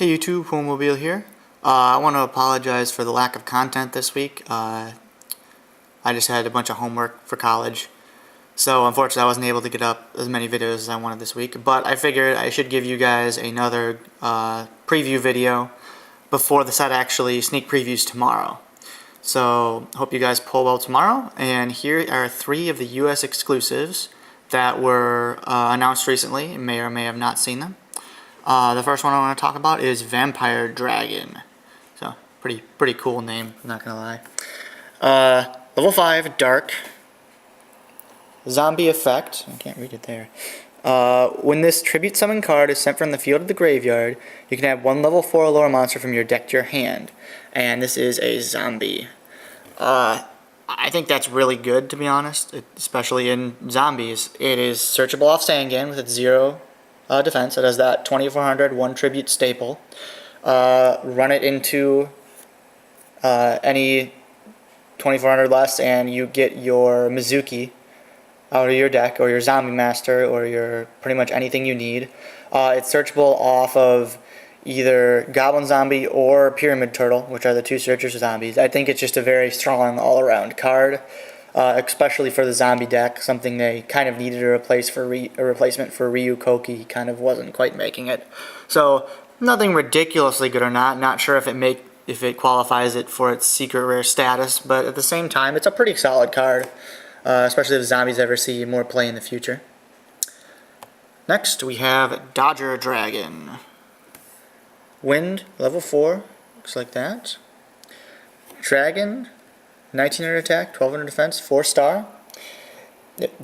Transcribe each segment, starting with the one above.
Hey YouTube, Homemobile here. I want to apologize for the lack of content this week. I just had a bunch of homework for college, so unfortunately I wasn't able to get up as many videos as I wanted this week, but I figured I should give you guys another preview video before the set actually sneak previews tomorrow. So hope you guys pull well tomorrow, and here are 3 of the US exclusives that were announced recently. You may or may have not seen them. The first one I want to talk about is Vampire Dragon. So, pretty cool name, I'm not gonna lie. Level 5, Dark. Zombie effect. I can't read it there. When this tribute summon card is sent from the field to the graveyard, you can add 1 level 4 or lower monster from your deck to your hand. And this is a zombie. I think that's really good, to be honest, especially in zombies. It is searchable off Sangan with its 0 defense. It has that 2400 1 tribute staple. Run it into any 2400 less and you get your Mizuki out of your deck, or your Zombie Master, or your pretty much anything you need. It's searchable off of either Goblin Zombie or Pyramid Turtle, which are the 2 searchers zombies. I think it's just a very strong all-around card. Especially for the zombie deck, something they kind of needed a replacement for Ryu Koki. He kind of wasn't quite making it. So nothing ridiculously good or not sure if it qualifies it for its secret rare status, but at the same time it's a pretty solid card, especially if zombies ever see more play in the future. Next we have Dodger Dragon. Wind, level 4, looks like that. Dragon, 1900 attack, 1200 defense, 4-star.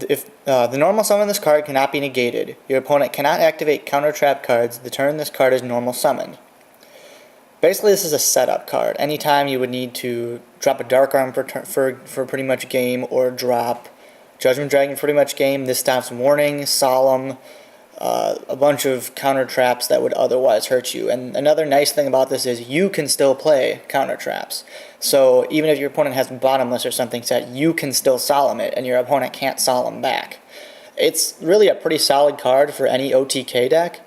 If the normal summon of this card cannot be negated, your opponent cannot activate counter trap cards the turn this card is normal summoned. Basically, this is a setup card. Anytime you would need to drop a Dark Arm for pretty much game, or drop Judgment Dragon for pretty much game, this stops Warning, Solemn, a bunch of counter traps that would otherwise hurt you. And another nice thing about this is you can still play counter traps. So even if your opponent has Bottomless or something set, you can still Solemn it, and your opponent can't Solemn back. It's really a pretty solid card for any OTK deck.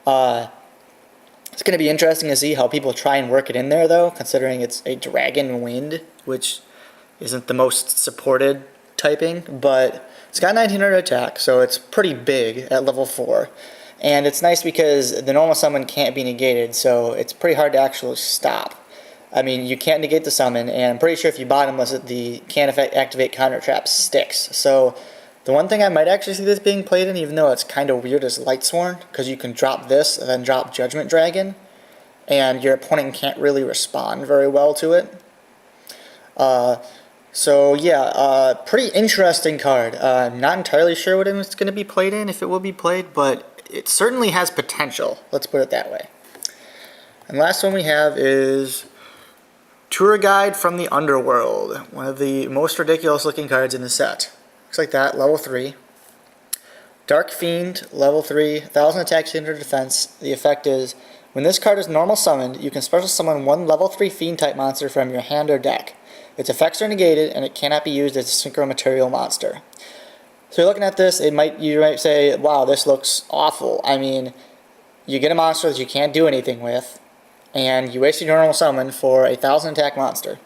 It's going to be interesting to see how people try and work it in there, though, considering it's a Dragon Wind, which isn't the most supported typing, but it's got 1900 attack, so it's pretty big at level 4. And it's nice because the normal summon can't be negated, so it's pretty hard to actually stop. I mean, you can't negate the summon, and I'm pretty sure if you Bottomless it, the can't activate counter trap sticks. So the one thing I might actually see this being played in, even though it's kind of weird, is Lightsworn, because you can drop this and then drop Judgment Dragon, and your opponent can't really respond very well to it. So yeah, pretty interesting card. Not entirely sure what it's going to be played in, if it will be played, but it certainly has potential. Let's put it that way. And last one we have is Tour Guide from the Underworld, one of the most ridiculous looking cards in the set. Looks like that, level 3. Dark Fiend, level 3, 1000 attack, 200 defense. The effect is, when this card is normal summoned, you can special summon 1 level 3 Fiend type monster from your hand or deck. Its effects are negated, and it cannot be used as a synchro material monster. So you're looking at this, you might say, wow, this looks awful. I mean, you get a monster that you can't do anything with, and you wasted your normal summon for a 1000 attack monster.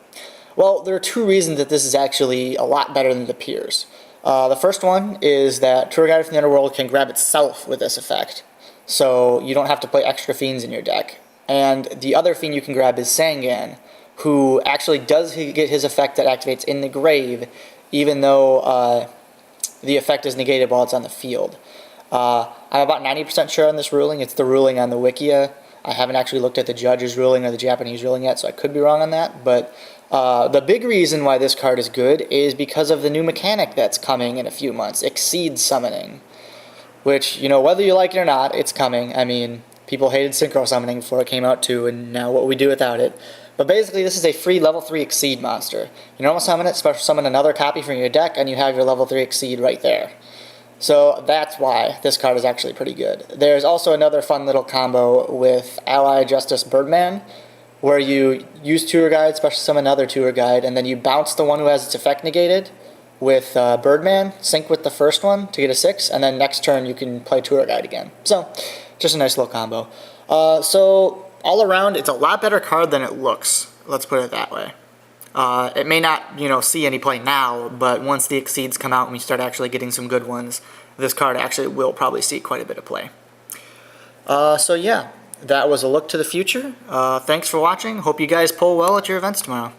Well, there are 2 reasons that this is actually a lot better than it appears. The first one is that Tour Guide from the Underworld can grab itself with this effect, so you don't have to play extra fiends in your deck. And the other fiend you can grab is Sangan, who actually does get his effect that activates in the grave, even though the effect is negated while it's on the field. I'm about 90% sure on this ruling. It's the ruling on the Wikia. I haven't actually looked at the judge's ruling or the Japanese ruling yet, so I could be wrong on that. But the big reason why this card is good is because of the new mechanic that's coming in a few months, Exceed Summoning. Which, you know, whether you like it or not, it's coming. I mean, people hated Synchro Summoning before it came out too, and now what we do without it. But basically, this is a free level 3 Exceed monster. You normal summon it, special summon another copy from your deck, and you have your level 3 Exceed right there. So that's why this card is actually pretty good. There's also another fun little combo with Ally Justice Birdman, where you use Tour Guide, special summon another Tour Guide, and then you bounce the one who has its effect negated with Birdman, sync with the first one to get a 6, and then next turn you can play Tour Guide again. So, just a nice little combo. So, all around, it's a lot better card than it looks. Let's put it that way. It may not, see any play now, but once the Exceeds come out and we start actually getting some good ones, this card actually will probably see quite a bit of play. So yeah, that was a look to the future. Thanks for watching. Hope you guys pull well at your events tomorrow.